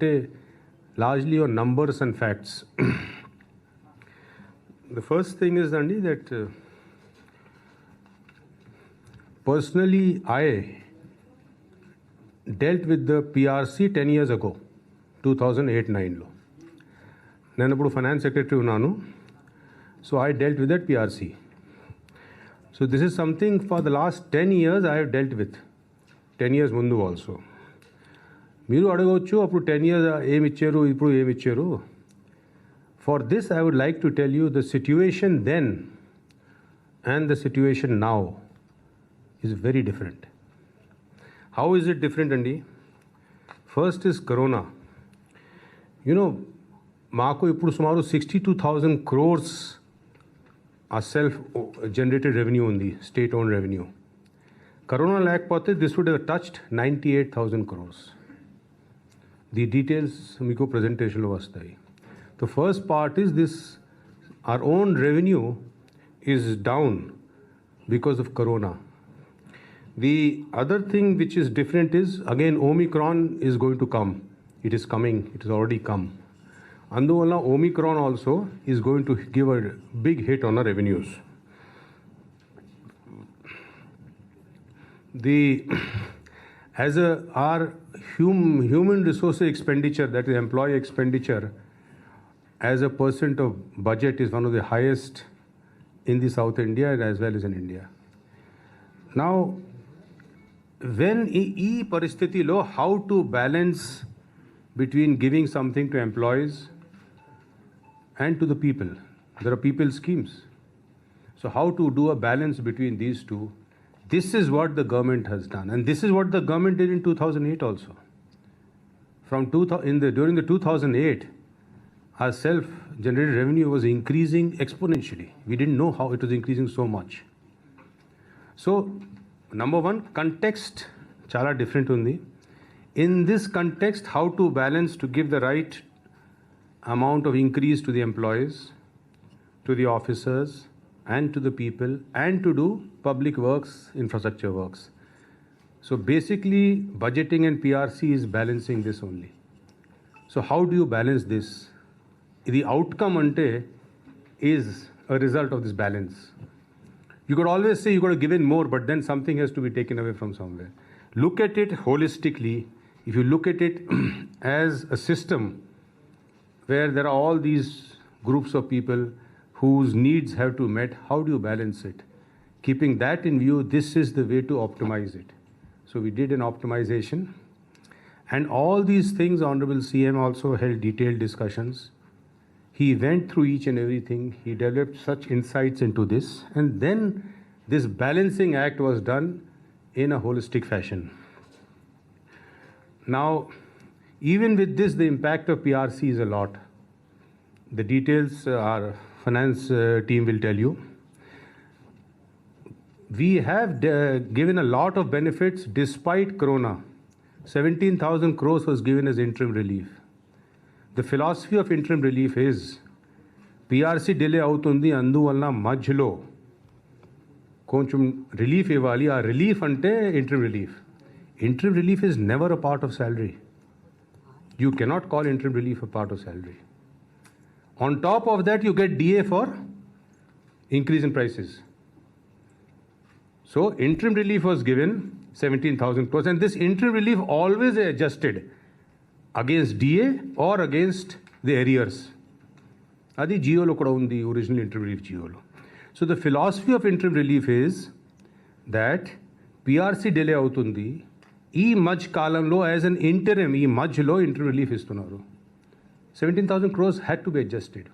ante largely on numbers and facts. The first thing is that personally I dealt with the PRC 10 years ago, 2008-9 lo. నేను ఇప్పుడు finance secretary ఉన్నాను. So I dealt with that PRC. So this is something for the last 10 years I have dealt with. 10 years ముందు also. మీరు అడగవచ్చు అప్పుడు 10 years ఏమి ఇచ్చారు ఇప్పుడు ఏమి ఇచ్చారు. For this I would like to tell you the situation then and the situation now is very different. How is it different అండి? First is Corona. You know, మాకు ఇప్పుడు సుమారు 62,000 crores ఆ సెల్ఫ్ జనరేటెడ్ రెవెన్యూ ఉంది, state own revenue. Corona లేకపోతే this would have touched 98,000 crores. The details మీకు ప్రజెంటేషన్లో వస్తాయి. The first part is this, our own revenue is down because of corona. The other thing which is different is again omicron is going to come. It is coming, it is already come. అందువల్ల Omicron also is going to give a big hit on our revenues. Our human resource expenditure, that is employee expenditure, as a percent of budget is one of the highest in the South India as well as in India. Now, when ee paristhiti lo, how to balance between giving something to employees and to the people. There are people schemes. So how to do a balance between these two? This is what the government has done, and this is what the government did in 2008 also. During the 2008, our self-generated revenue was increasing exponentially. We didn't know how it was increasing so much. So, number one, context chala different undi. In this context, how to balance to give the right amount of increase to the employees, to the officers, and to the people, and to do public works, infrastructure works. So basically, budgeting and PRC is balancing this only. So how do you balance this? The outcome ante is a result of this balance. You could always say you got to give in more, but then something has to be taken away from somewhere. Look at it holistically. If you look at it as a system where there are all these groups of people whose needs have to be met, how do you balance it? Keeping that in view, this is the way to optimize it. So we did an optimization, and all these things, Honorable CM also held detailed discussions. He went through each and everything. He developed such insights into this, and then this balancing act was done in a holistic fashion. Now, even with this, the impact of PRC is a lot. The details our finance team will tell you. We have given a lot of benefits despite Corona. 17,000 crores was given as interim relief. The philosophy of interim relief is PRC delay avutundi అందువల్ల మధ్యలో కొంచెం relief ఇవ్వాలి. ఆ relief అంటే interim relief. Interim relief is never a part of salary. You cannot call interim relief a part of salary. On top of that, you get DA for increase in prices. So interim relief was given 17,000 crores, and this interim relief always adjusted against DA or against the arrears. Adi GO lo kuda undi, original interim relief GO lo. So the philosophy of interim relief is that PRC delay avutundi, ఈ మధ్య కాలంలో as an interim ఈ మధ్యలో interim relief ఇస్తున్నారు. 17,000 crores had to be adjusted.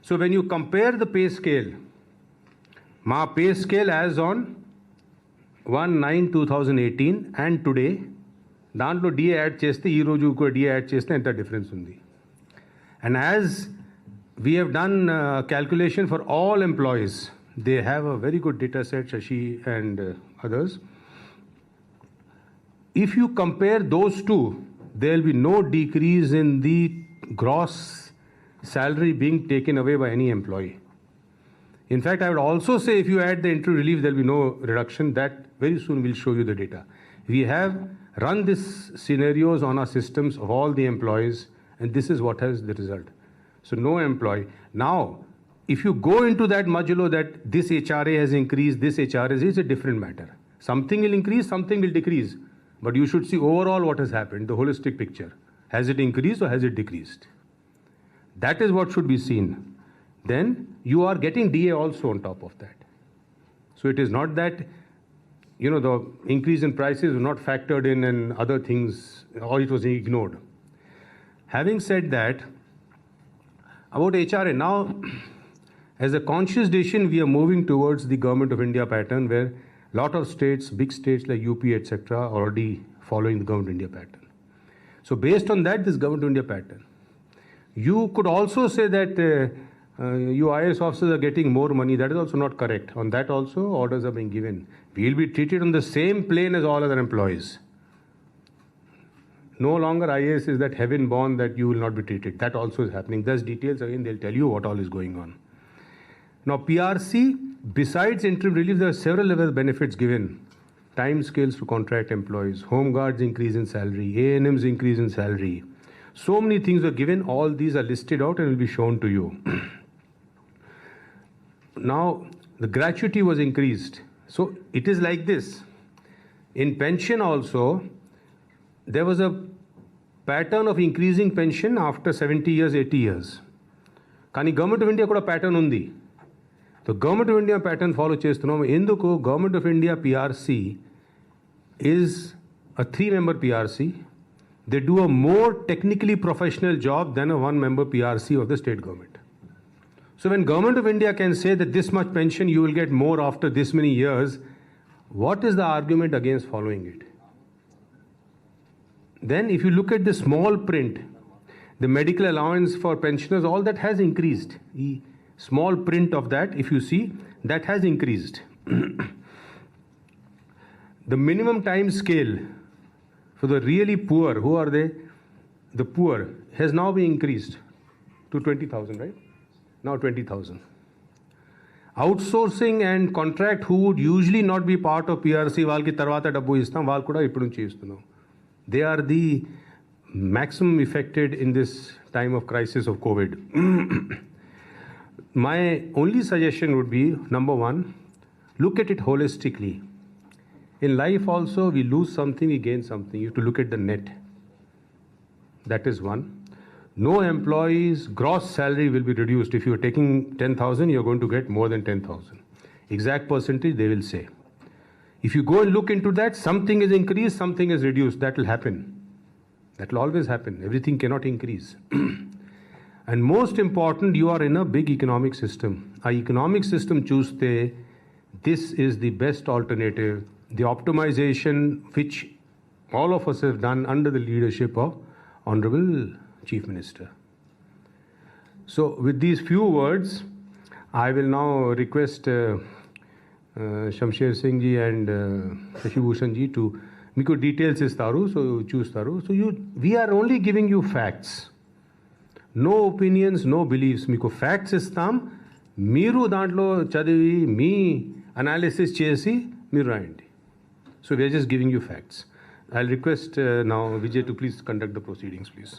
So when you compare the pay scale, మా pay scale as on 1/9/2018 and today, దాంట్లో DA add చేస్తే ఈ రోజు డిఏ యాడ్ చేస్తే ఎంత డిఫరెన్స్ ఉంది. And as we have done calculation for all employees, they have a very good data set, Shashi and others. If you compare those two, there will be no decrease in the gross salary being taken away by any employee. In fact, I would also say if you add the interim relief, there will be no reduction. That Very soon we'll show you the data. We have run these scenarios on our systems of all the employees, and this is what has the result. So no employee. Now, if you go into that modulo that this HRA has increased, this HRA is a different matter. Something will increase, something will decrease. But you should see overall what has happened, the holistic picture. Has it increased or has it decreased? That is what should be seen. Then you are getting DA also on top of that. So it is not that, the increase in prices were not factored in and other things, or it was ignored. Having said that, about HRA, now, as a conscious decision, we are moving towards the Government of India pattern where a lot of states, big states like UP, etc., are already following the Government of India pattern. So based on that, this Government of India pattern. You could also say that you IAS officers are getting more money. That is also not correct. On that also, orders are being given. We will be treated on the same plane as all other employees. No longer IAS is that heaven born that you will not be treated. That also is happening. Thus details, again, they'll tell you what all is going on. Now PRC, besides interim relief, there are several level benefits given. Time scales to contract employees, home guards increase in salary, A&Ms increase in salary. So many things are given. All these are listed out and will be shown to you. Now, the gratuity was increased. So it is like this. In pension also, there was a pattern of increasing pension after 70 years, 80 years. Kani Government of India kuda pattern undi. The Government of India pattern follow chestunnam. Enduku Government of India PRC is a 3-member PRC. They do a more technically professional job than a 1-member PRC of the state government. So when Government of India can say that this much pension you will get more after this many years, what is the argument against following it? Then if you look at the small print, the medical allowance for pensioners, all that has increased. The small print of that, if you see, that has increased. The minimum time scale for the really poor, who are they? The poor has now been increased to 20,000, right? Now 20,000. Outsourcing and contract who would usually not be part of PRC, వాళ్ళకి తర్వాత డబ్బు ఇస్తాం, వాళ్ళు కూడా ఇప్పుడు నుంచి ఇస్తున్నాం. They are the maximum affected in this time of crisis of COVID. My only suggestion would be, number one, look at it holistically. In life also, we lose something, we gain something. You have to look at the net. That is one. No employee's gross salary will be reduced. If you are taking 10,000, you are going to get more than 10,000. Exact percentage, they will say. If you go and look into that, something is increased, something is reduced. That will happen. That will always happen. Everything cannot increase. And most important, you are in a big economic system. Our economic system chuste, this is the best alternative. The optimization which all of us have done under the leadership of Honorable Chief Minister. So with these few words, I will now request Shamsher Singh ji and Shashi Bhushan ji to meeku details istaru, so chustaru. So we are only giving you facts. No opinions, no beliefs. Meeku facts istam. Meeru dantlo chadivi, me analysis chesi, meeru rayandi. So we are just giving you facts. I'll request now Vijay to please conduct the proceedings, please.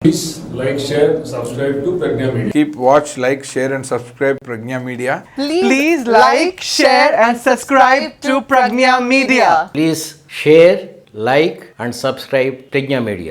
Please like, share, subscribe to Pregnya Media. Keep watch, like, share and subscribe Pregnya Media. Please like, share and subscribe to Pregnya Media. Please share, like and subscribe Pregnya Media.